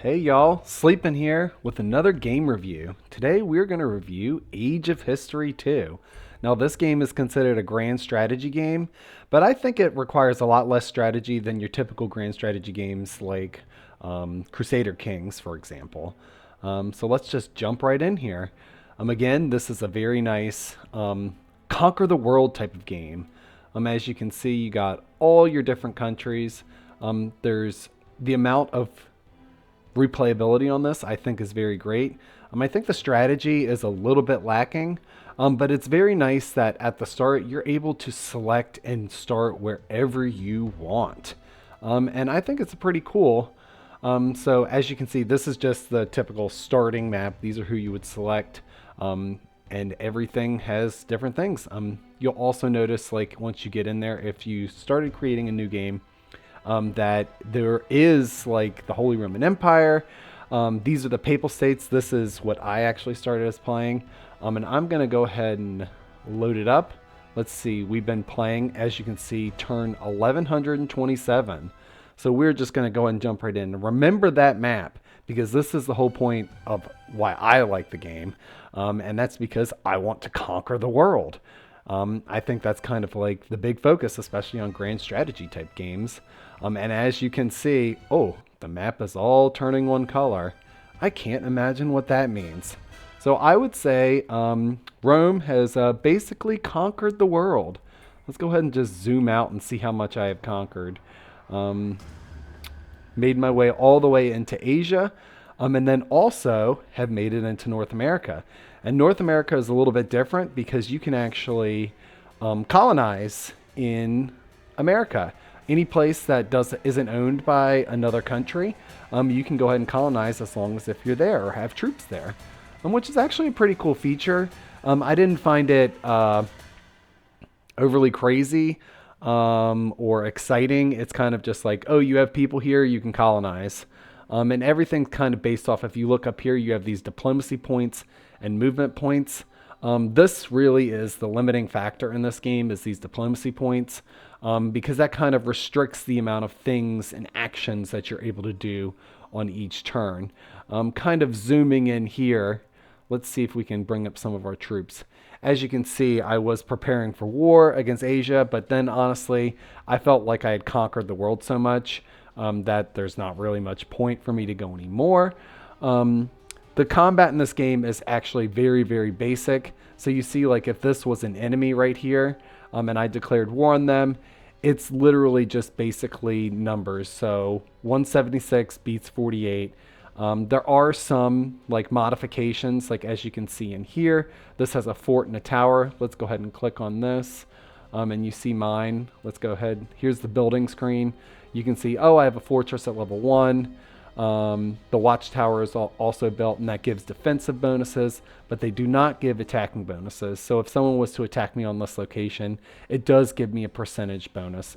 Hey y'all, Sleeping here with another game review. Today we're going to review Age of History 2. Now, this game is considered a grand strategy game, but I think it requires a lot less strategy than your typical grand strategy games like Crusader Kings, for example. So let's just jump right in here. Again, this is a very nice conquer the world type of game. As you can see, you got all your different countries. There's the amount of replayability on this I think is very great. I think the strategy is a little bit lacking, but it's very nice that at the start you're able to select and start wherever you want. And I think it's pretty cool. So as you can see, this is just the typical starting map. These are who you would select. And everything has different things. You'll also notice, like, once you get in there, if you started creating a new game, that there is like the Holy Roman Empire. These are the Papal States. This is what I actually started as playing. And I'm going to go ahead and load it up. Let's see. We've been playing, as you can see, turn 1127. So we're just going to go ahead and jump right in. Remember that map, because this is the whole point of why I like the game. And that's because I want to conquer the world. I think that's kind of like the big focus, especially on grand strategy type games. And as you can see, oh, the map is all turning one color. I can't imagine what that means. So I would say Rome has basically conquered the world. Let's go ahead and just zoom out and see how much I have conquered. Made my way all the way into Asia, and then also have made it into North America. And North America is a little bit different because you can actually colonize in America. Any place that isn't owned by another country, you can go ahead and colonize as long as if you're there or have troops there, which is actually a pretty cool feature. I didn't find it overly crazy or exciting. It's kind of just like, oh, you have people here, you can colonize. And everything's kind of based off, if you look up here, you have these diplomacy points and movement points. This really is the limiting factor in this game, is these diplomacy points, because that kind of restricts the amount of things and actions that you're able to do on each turn. Kind of zooming in here, let's see if we can bring up some of our troops. As you can see, I was preparing for war against Asia, but then honestly, I felt like I had conquered the world so much that there's not really much point for me to go anymore. The combat in this game is actually very, very basic. So you see, like, if this was an enemy right here, and I declared war on them, it's literally just basically numbers. So 176 beats 48. There are some like modifications, like as you can see in here. This has a fort and a tower. Let's go ahead and click on this. And you see mine. Let's go ahead. Here's the building screen. You can see, oh, I have a fortress at level 1. The watchtower is also built, and that gives defensive bonuses, but they do not give attacking bonuses. So if someone was to attack me on this location, it does give me a percentage bonus,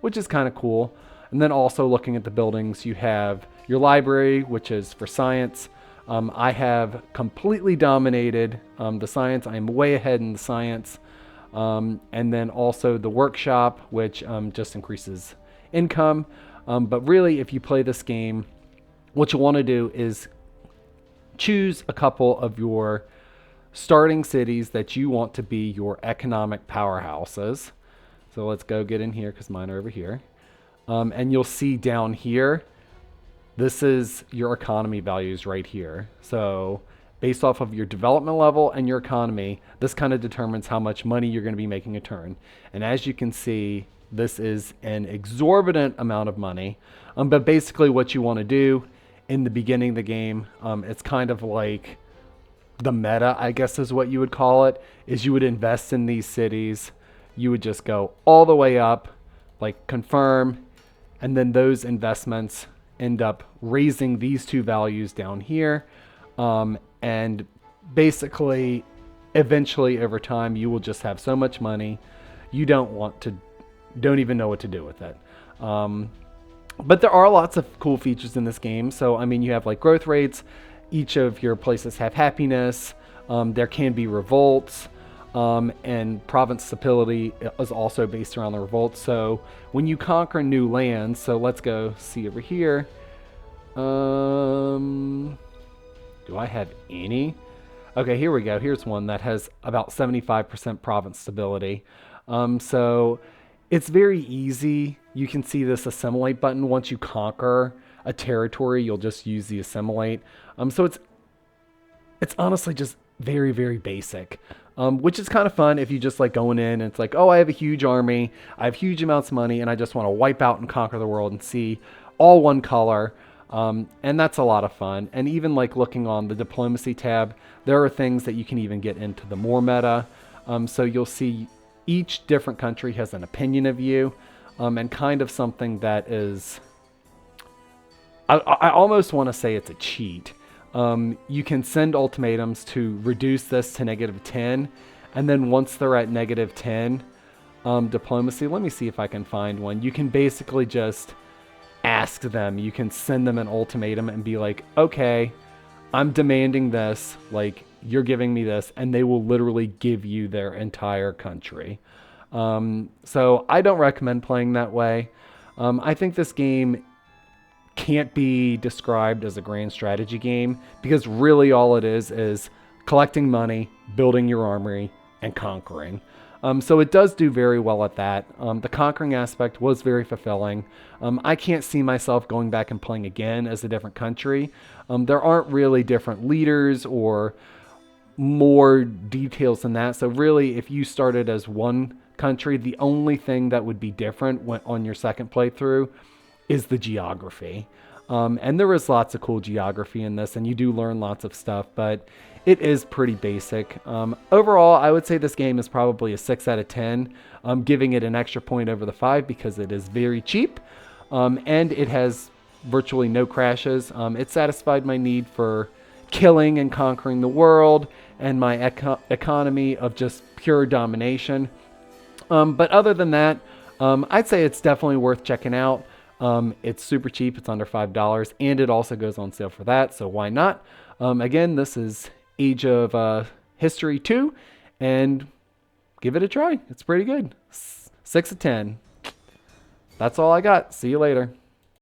which is kind of cool. And then also looking at the buildings, you have your library, which is for science. I have completely dominated the science. I am way ahead in the science. And then also the workshop, which just increases income. But really, if you play this game, what you want to do is choose a couple of your starting cities that you want to be your economic powerhouses. So let's go get in here because mine are over here. And you'll see down here, this is your economy values right here. So based off of your development level and your economy, this kind of determines how much money you're going to be making a turn. And as you can see, this is an exorbitant amount of money. But basically what you want to do in the beginning of the game, it's kind of like the meta, I guess is what you would call it, is you would invest in these cities. You would just go all the way up, like confirm, and then those investments end up raising these two values down here. And basically, eventually over time, you will just have so much money, you don't even know what to do with it. But there are lots of cool features in this game. So, I mean, you have like growth rates. Each of your places have happiness. There can be revolts. And province stability is also based around the revolts. So when you conquer new lands, so let's go see over here. Um, do I have any? Okay, here we go. Here's one that has about 75% province stability. So it's very easy. You can see this assimilate button. Once you conquer a territory, you'll just use the assimilate. So it's honestly just very, very basic, which is kind of fun if you just like going in and it's like, oh, I have a huge army, I have huge amounts of money, and I just want to wipe out and conquer the world and see all one color. And that's a lot of fun. And even like looking on the diplomacy tab, there are things that you can even get into the more meta. So you'll see each different country has an opinion of you, and kind of something that is, I almost want to say it's a cheat. You can send ultimatums to reduce this to -10. And then once they're at -10, diplomacy, let me see if I can find one. You can basically just ask them, you can send them an ultimatum and be like, okay, I'm demanding this, like you're giving me this, and they will literally give you their entire country. So I don't recommend playing that way. I think this game can't be described as a grand strategy game because really all it is collecting money, building your armory, and conquering. So it does do very well at that. The conquering aspect was very fulfilling. I can't see myself going back and playing again as a different country. There aren't really different leaders or more details than that. So really, if you started as one country, the only thing that would be different on your second playthrough is the geography. And there is lots of cool geography in this, and you do learn lots of stuff, but it is pretty basic. Overall, I would say this game is probably a 6 out of 10. I'm giving it an extra point over the 5 because it is very cheap, and it has virtually no crashes. It satisfied my need for killing and conquering the world and my economy of just pure domination. But other than that, I'd say it's definitely worth checking out. It's super cheap. It's under $5, and it also goes on sale for that, so why not? Again, this is Age of History 2, and give it a try. It's pretty good. 6 of 10. That's all I got. See you later.